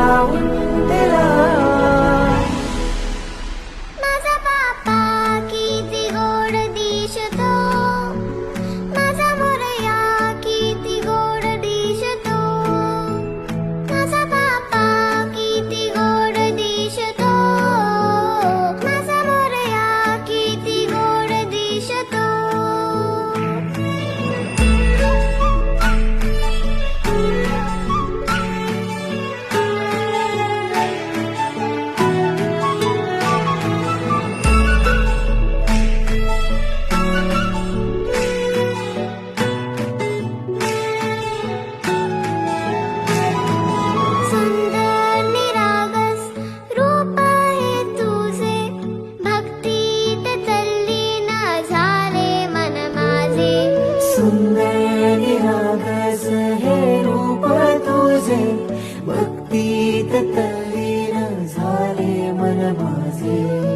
लावून माझा बाप्पा किती गोड दिसतो, माझा मोरया किती गोड दिसतो, माझा बाप्पा किती गोड दिसतो, माझा मोरया किती गोड दिसतो. सुंदर निरागस रूप आहे तुझे, भक्तीत तल्लीन झाले मन माझे. सुंदर निरागस हे रूप तुझे, भक्तीत तल्लीन झाले मन माझे.